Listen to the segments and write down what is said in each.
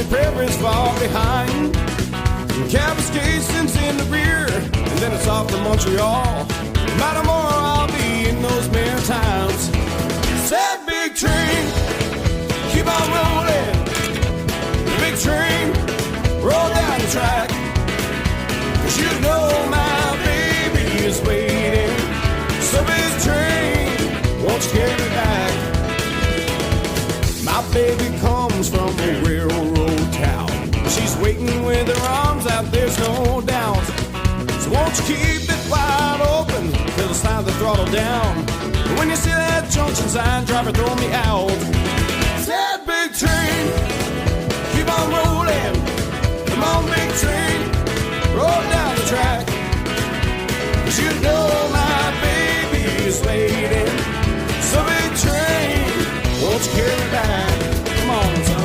Prairie's far behind. Kapuskason's in the rear, and then it's off to Montreal. Matamore, I'll be in those Maritimes. That big train, keep on rolling. The big train, roll down the track. 'Cause you know my baby is waiting. So big train, won't you carry me back? My baby comes from a railroad town. She's waiting with her arms out, there's no doubt. So won't you keep it wide open till it's time to throttle down. When you see that junction sign, driver, throw me out. That big train, keep on rolling. Come on, big train, roll down the track. 'Cause you know my baby is waiting. So big train, won't you carry me back? Come on, son.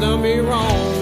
Done me wrong.